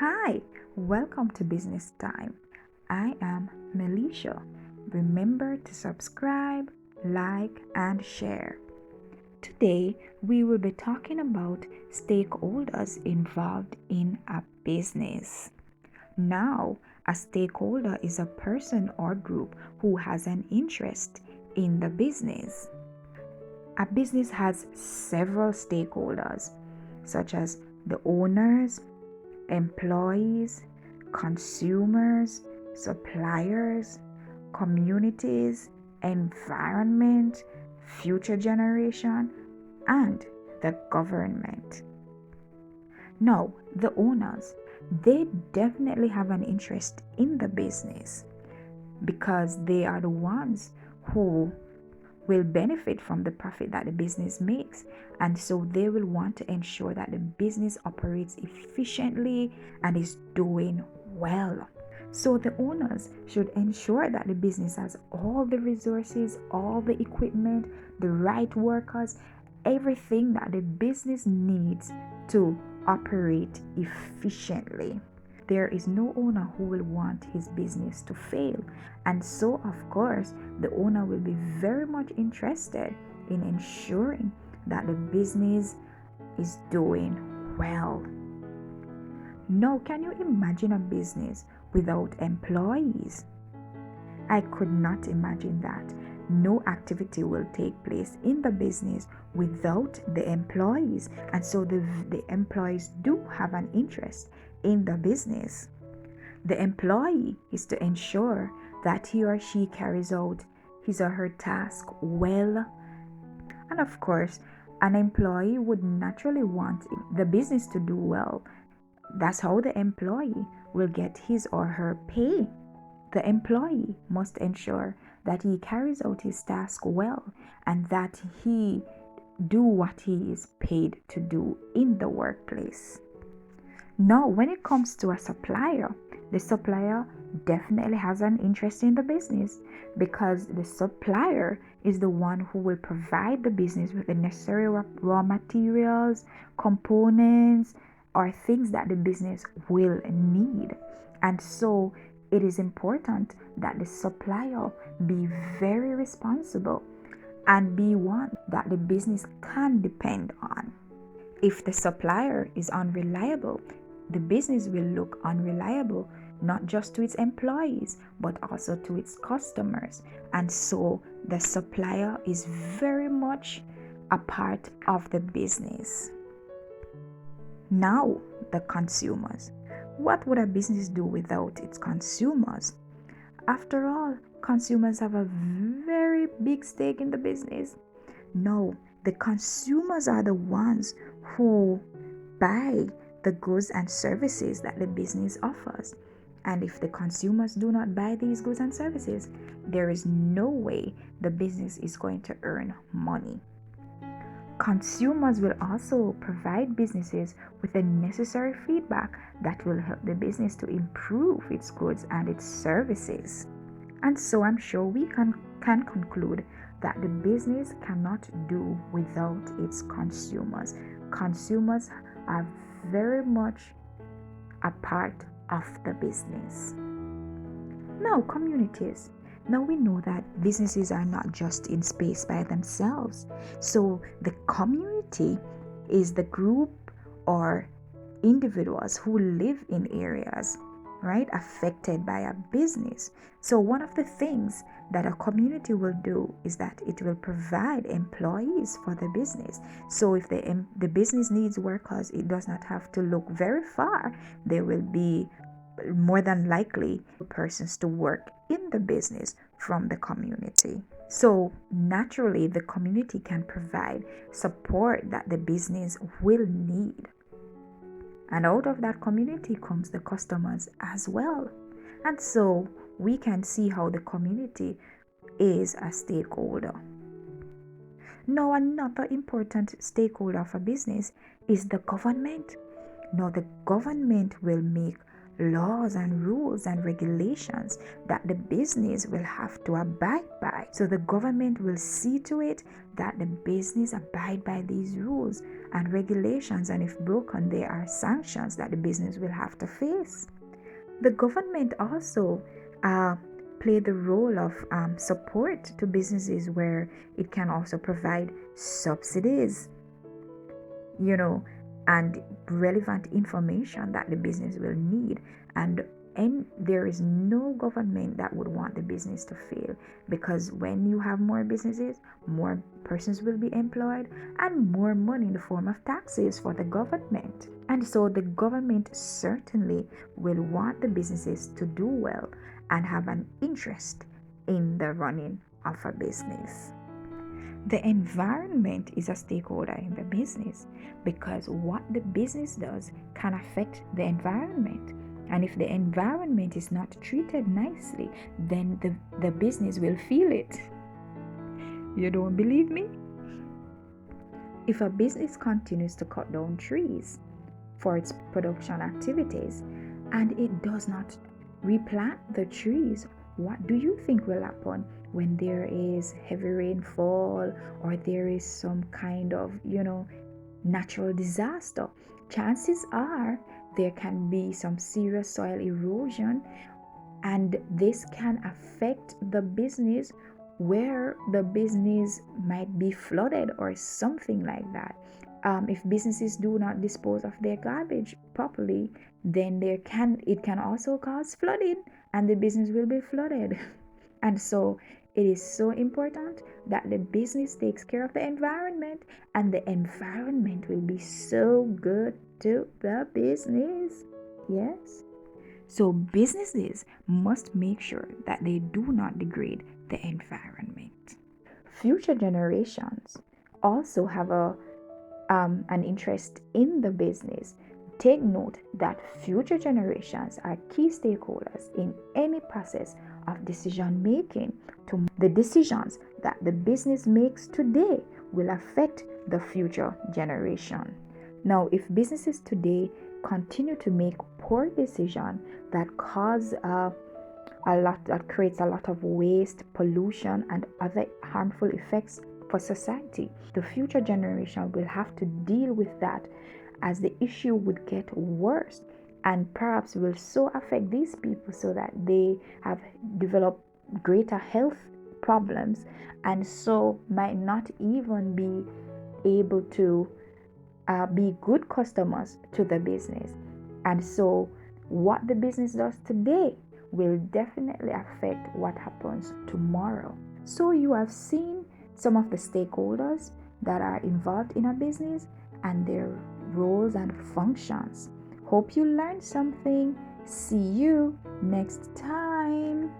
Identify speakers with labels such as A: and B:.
A: Hi, welcome to Business Time. I am Melisha. Remember to subscribe, like, and share. Today, we will be talking about stakeholders involved in a business. Now, a stakeholder is a person or group who has an interest in the business. A business has several stakeholders, such as the owners, employees, consumers, suppliers, communities, environment, future generation, and the government. Now, the owners, they definitely have an interest in the business because they are the ones who will benefit from the profit that the business makes, and so they will want to ensure that the business operates efficiently and is doing well. So the owners should ensure that the business has all the resources, all the equipment, the right workers, everything that the business needs to operate efficiently. There is no owner who will want his business to fail. And so, of course, the owner will be very much interested in ensuring that the business is doing well. Now, can you imagine a business without employees? I could not imagine that. No activity will take place in the business without the employees. And so the employees do have an interest in the business. The employee is to ensure that he or she carries out his or her task well. And of course, an employee would naturally want the business to do well. That's how the employee will get his or her pay. The employee must ensure that he carries out his task well and that he do what he is paid to do in the workplace. Now, when it comes to a supplier, the supplier definitely has an interest in the business because the supplier is the one who will provide the business with the necessary raw materials, components, or things that the business will need. And so it is important that the supplier be very responsible and be one that the business can depend on. If the supplier is unreliable, the business will look unreliable, not just to its employees, but also to its customers. And so the supplier is very much a part of the business. Now, the consumers. What would a business do without its consumers? After all, consumers have a very big stake in the business. No, the consumers are the ones who buy the goods and services that the business offers. And if the consumers do not buy these goods and services, there is no way the business is going to earn money. Consumers will also provide businesses with the necessary feedback that will help the business to improve its goods and its services. And so I'm sure we can conclude that the business cannot do without its consumers. Consumers are very much a part of the business. Now, communities. Now we know that businesses are not just in space by themselves. So the community is the group or individuals who live in areas, right, affected by a business. So one of the things that a community will do is that it will provide employees for the business. So if the business needs workers, it does not have to look very far. There will be more than likely persons to work in the business from the community. So naturally, the community can provide support that the business will need. And out of that community comes the customers as well. And so we can see how the community is a stakeholder. Now, another important stakeholder for business is the government. Now, the government will make laws and rules and regulations that the business will have to abide by. So the government will see to it that the business abide by these rules and regulations, and if broken, there are sanctions that the business will have to face. The government also play the role of support to businesses, where it can also provide subsidies, and relevant information that the business will need. And there is no government that would want the business to fail, because when you have more businesses, more persons will be employed and more money in the form of taxes for the government. And so the government certainly will want the businesses to do well and have an interest in the running of a business. The environment is a stakeholder in the business, because what the business does can affect the environment. And if the environment is not treated nicely, then the business will feel it. You don't believe me? If a business continues to cut down trees for its production activities and it does not replant the trees, what do you think will happen when there is heavy rainfall or there is some kind of, natural disaster? Chances are there can be some serious soil erosion, and this can affect the business, where the business might be flooded or something like that. If businesses do not dispose of their garbage properly, then it can also cause flooding, and the business will be flooded. And so it is so important that the business takes care of the environment, and the environment will be so good to the business. Yes. So businesses must make sure that they do not degrade the environment. Future generations also have an interest in the business. Take note that future generations are key stakeholders in any process of decision making. The decisions that the business makes today will affect the future generation. Now, if businesses today continue to make poor decisions that creates a lot of waste, pollution, and other harmful effects for society, the future generation will have to deal with that, as the issue would get worse and perhaps will so affect these people so that they have developed greater health problems, and so might not even be able to be good customers to the business. And so what the business does today will definitely affect what happens tomorrow. So you have seen some of the stakeholders that are involved in a business and their roles and functions. Hope you learned something. See you next time.